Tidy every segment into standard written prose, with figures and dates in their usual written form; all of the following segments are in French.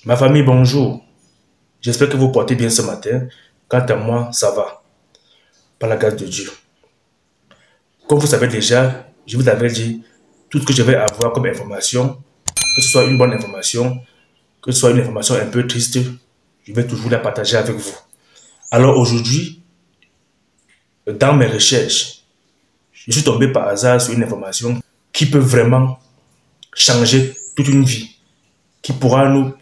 Ma famille, bonjour. J'espère que vous portez bien ce matin. Quant à moi, ça va. Par la grâce de Dieu. Comme vous savez déjà, je vous avais dit, tout ce que je vais avoir comme information, que ce soit une bonne information, que ce soit une information un peu triste, je vais toujours la partager avec vous. Alors aujourd'hui, dans mes recherches, je suis tombé par hasard sur une information qui peut vraiment changer toute une vie, qui pourra nous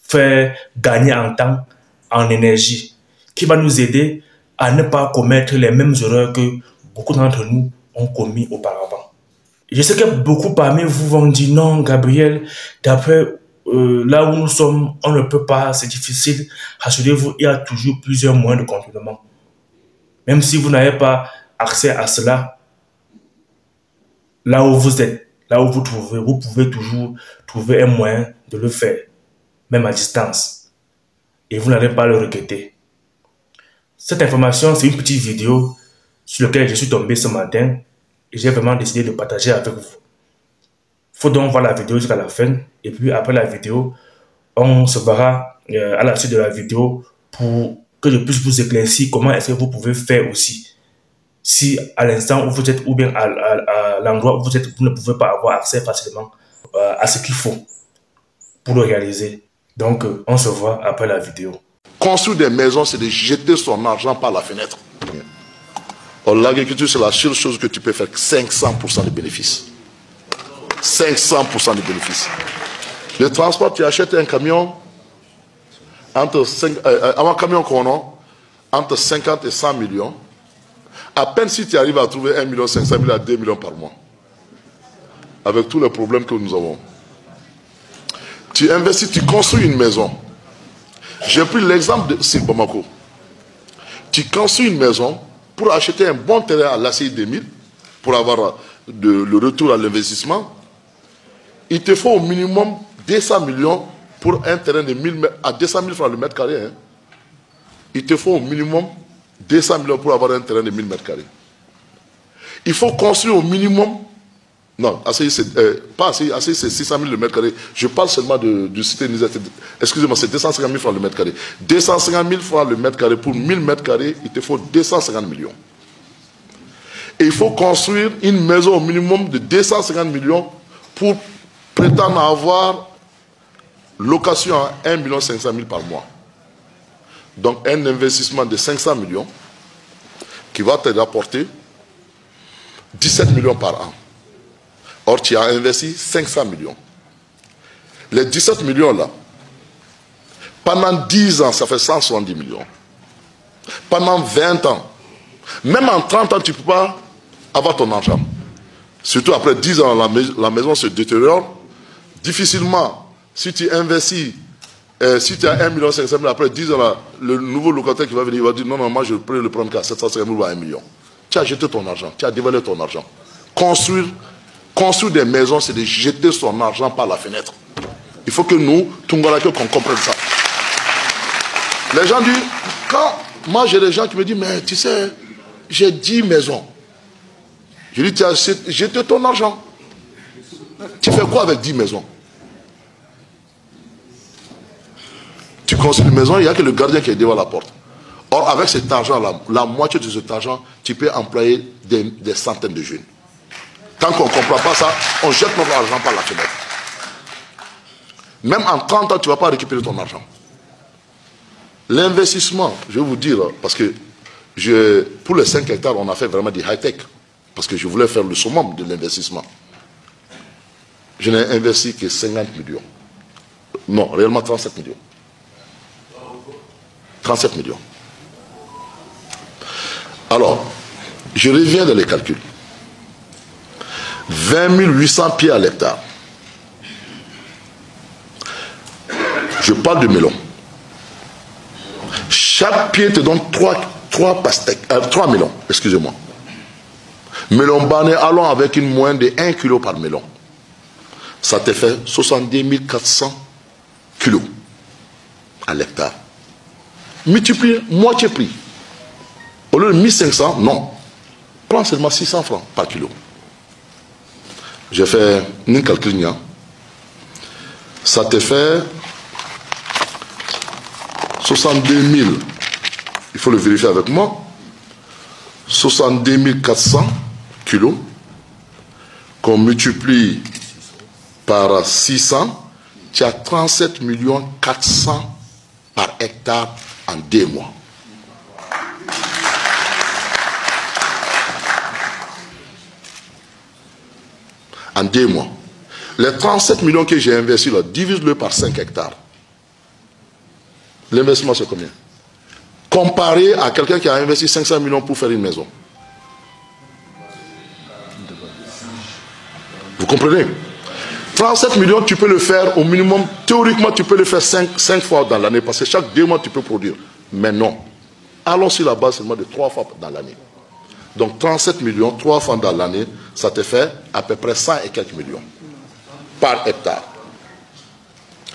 faire gagner en temps, en énergie, qui va nous aider à ne pas commettre les mêmes erreurs que beaucoup d'entre nous ont commis auparavant. Je sais que beaucoup parmi vous vont dire non, Gabriel, d'après là où nous sommes, on ne peut pas, c'est difficile. Rassurez-vous, il y a toujours plusieurs moyens de contournement. Même si vous n'avez pas accès à cela, là où vous êtes, là où vous pouvez toujours trouver un moyen de le faire, même à distance. Et vous n'allez pas le regretter. Cette information, c'est une petite vidéo sur laquelle je suis tombé ce matin et j'ai vraiment décidé de partager avec vous. Il faut donc voir la vidéo jusqu'à la fin et puis après la vidéo, on se verra à la suite de la vidéo pour que je puisse vous éclaircir comment est-ce que vous pouvez faire aussi. Si à l'instant où vous êtes ou bien à l'endroit où vous êtes, vous ne pouvez pas avoir accès facilement à ce qu'il faut pour le réaliser. Donc, on se voit après la vidéo. Construire des maisons, c'est de jeter son argent par la fenêtre. Or, l'agriculture, c'est la seule chose que tu peux faire 500% de bénéfices. 500% de bénéfices. Le transport, tu achètes un camion, un camion qu'on a, entre 50 et 100 millions. À peine si tu arrives à trouver 1 500 000 à 2 millions par mois. Avec tous les problèmes que nous avons. Tu investis, tu construis une maison. J'ai pris l'exemple de Sir Bamako. Tu construis une maison pour acheter un bon terrain à l'ACI 2000, pour avoir le retour à l'investissement. Il te faut au minimum 200 millions pour un terrain de 1000 à 200 000 francs le mètre carré. Hein. Il te faut au minimum 200 millions pour avoir un terrain de 1000 mètres carrés. Il faut construire au minimum. Non, pas assez, c'est 600 000 le mètre carré. Je parle seulement du cité Nizet. Excusez-moi, c'est 250 000 francs le mètre carré. 250 000 francs le mètre carré pour 1000 mètres carrés, il te faut 250 millions. Et il faut construire une maison au minimum de 250 millions pour prétendre avoir location à 1 500 000 par mois. Donc un investissement de 500 millions qui va te rapporter 17 millions par an. Or, tu as investi 500 millions. Les 17 millions-là, pendant 10 ans, ça fait 170 millions. Pendant 20 ans, même en 30 ans, tu ne peux pas avoir ton argent. Surtout après 10 ans, la maison se détériore. Difficilement, si tu investis, si tu as 1 500 000, après 10 ans, là, le nouveau locataire qui va venir, il va dire non, non, moi je peux le prendre qu'à 750 000 ou à 1 million. Tu as jeté ton argent, tu as dévalé ton argent. Construire des maisons, c'est de jeter son argent par la fenêtre. Il faut que nous, Tungarake, qu'on comprenne ça. Les gens disent, moi j'ai des gens qui me disent, mais tu sais, j'ai 10 maisons. Je dis, tu as jeté ton argent. Tu fais quoi avec 10 maisons? Tu construis une maison, il n'y a que le gardien qui est devant la porte. Or, avec cet argent-là, la moitié de cet argent, tu peux employer des centaines de jeunes. Tant qu'on ne comprend pas ça, on jette notre argent par la fenêtre. Même en 30 ans, tu ne vas pas récupérer ton argent. L'investissement, je vais vous dire, parce que pour les 5 hectares, on a fait vraiment du high-tech. Parce que je voulais faire le summum de l'investissement. Je n'ai investi que 50 millions. Non, réellement 37 millions. 37 millions. Alors, je reviens dans les calculs. 20 800 pieds à l'hectare. Je parle de melon. Chaque pied te donne 3 pastèques, 3 melons, excusez-moi. Melon bané, allons avec une moyenne de 1 kg par melon. Ça te fait 70 400 kilos à l'hectare. Multiplie moitié prix. Au lieu de 1500, non. Prends seulement 600 francs par kilo. J'ai fait une calcul. Ça te fait 62 000, il faut le vérifier avec moi, 62 400 kilos, qu'on multiplie par 600, tu as 37 400 par hectare en 2 mois. En 2 mois. Les 37 millions que j'ai investis là, divise-le par 5 hectares. L'investissement, c'est combien? Comparé à quelqu'un qui a investi 500 millions pour faire une maison. Vous comprenez? 37 millions, tu peux le faire au minimum. Théoriquement, tu peux le faire 5 fois dans l'année, parce que chaque 2 mois, tu peux produire. Mais non. Allons sur la base seulement de 3 fois dans l'année. Donc 37 millions, 3 fois dans l'année, ça te fait à peu près 100 et quelques millions par hectare.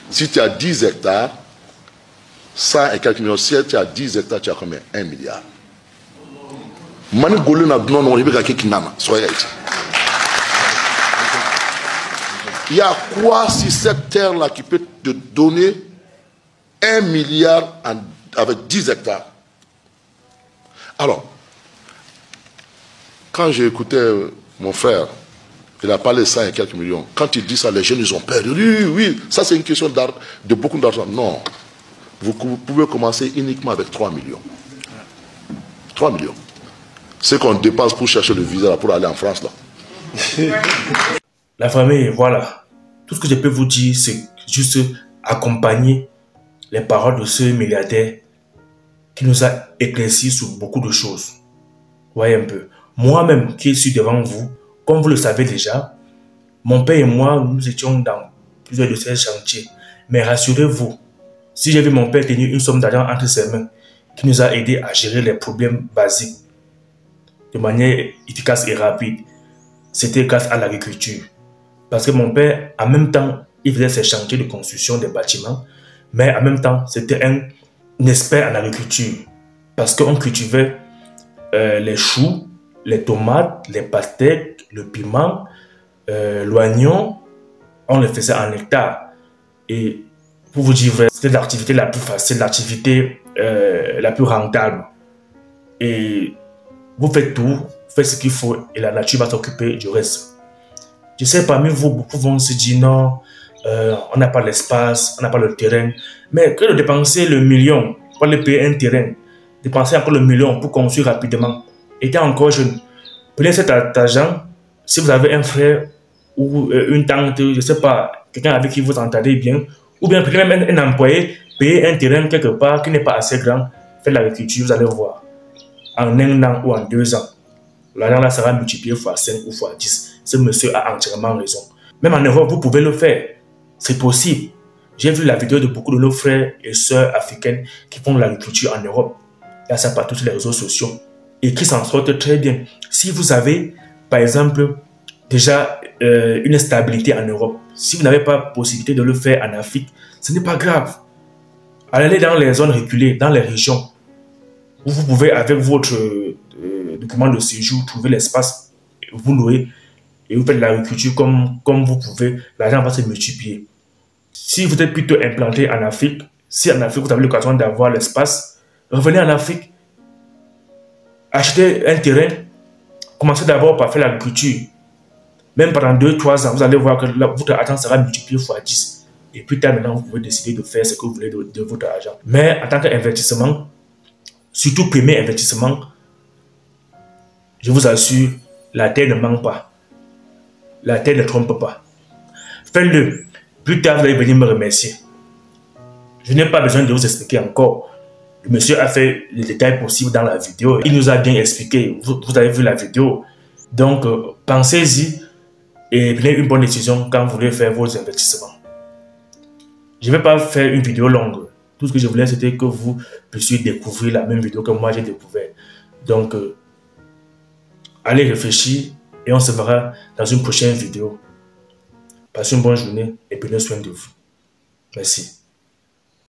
Si tu as 10 hectares, 100 et quelques millions. Si tu as 10 hectares, tu as combien? 1 milliard. Il y a quoi sur cette terre-là qui peut te donner 1 milliard avec 10 hectares? Alors, quand j'ai écouté mon frère, il a parlé de 100 et quelques millions. Quand il dit ça, les jeunes, ils ont peur. Oui, oui, ça c'est une question de beaucoup d'argent. Non. Vous pouvez commencer uniquement avec 3 millions. 3 millions. C'est qu'on dépasse pour chercher le visa pour aller en France, là. La famille, voilà. Tout ce que je peux vous dire, c'est juste accompagner les paroles de ce milliardaire qui nous a éclairci sur beaucoup de choses. Voyez un peu. Moi-même qui suis devant vous, comme vous le savez déjà, mon père et moi, nous étions dans plusieurs de ces chantiers. Mais rassurez-vous, si j'ai vu mon père tenir une somme d'argent entre ses mains qui nous a aidé à gérer les problèmes basiques de manière efficace et rapide, c'était grâce à l'agriculture. Parce que mon père, en même temps, il faisait ses chantiers de construction des bâtiments, mais en même temps, c'était un expert en agriculture. Parce qu'on cultivait les choux, les tomates, les pastèques, le piment, l'oignon, on le faisait en hectares. Et pour vous dire vrai, c'était l'activité la plus facile, l'activité la plus rentable. Et vous faites tout, vous faites ce qu'il faut et la nature va s'occuper du reste. Je sais, parmi vous, beaucoup vont se dire non, on n'a pas l'espace, on n'a pas le terrain. Mais que de dépenser le million pour aller payer un terrain, dépenser encore le million pour construire rapidement, étant encore jeune, prenez cet argent, si vous avez un frère ou une tante, je ne sais pas, quelqu'un avec qui vous entendez bien, ou bien prenez même un employé, payez un terrain quelque part qui n'est pas assez grand, faites l'agriculture, vous allez voir. En 1 an ou en 2 ans, l'argent là sera multiplié fois 5 ou fois 10. Ce monsieur a entièrement raison. Même en Europe, vous pouvez le faire. C'est possible. J'ai vu la vidéo de beaucoup de nos frères et sœurs africaines qui font de l'agriculture en Europe. Il y a ça partout sur les réseaux sociaux. Et qui s'en sortent très bien. Si vous avez, par exemple, déjà une stabilité en Europe, si vous n'avez pas possibilité de le faire en Afrique, ce n'est pas grave. Allez dans les zones reculées, dans les régions, où vous pouvez, avec votre document de séjour, trouver l'espace, vous louez, et vous faites l'agriculture comme vous pouvez, l'argent va se multiplier. Si vous êtes plutôt implanté en Afrique, si en Afrique vous avez l'occasion d'avoir l'espace, revenez en Afrique, achetez un terrain, commencez d'abord par faire l'agriculture. Même pendant 2-3 ans, vous allez voir que votre argent sera multiplié fois 10. Et plus tard, maintenant, vous pouvez décider de faire ce que vous voulez de votre argent. Mais en tant qu'investissement, surtout premier investissement, je vous assure, la terre ne manque pas. La terre ne trompe pas. Faites-le. Plus tard, vous allez venir me remercier. Je n'ai pas besoin de vous expliquer encore. Le monsieur a fait les détails possibles dans la vidéo. Il nous a bien expliqué. Vous avez vu la vidéo. Donc, pensez-y et prenez une bonne décision quand vous voulez faire vos investissements. Je ne vais pas faire une vidéo longue. Tout ce que je voulais, c'était que vous puissiez découvrir la même vidéo que moi j'ai découvert. Donc, allez réfléchir et on se verra dans une prochaine vidéo. Passez une bonne journée et prenez soin de vous. Merci.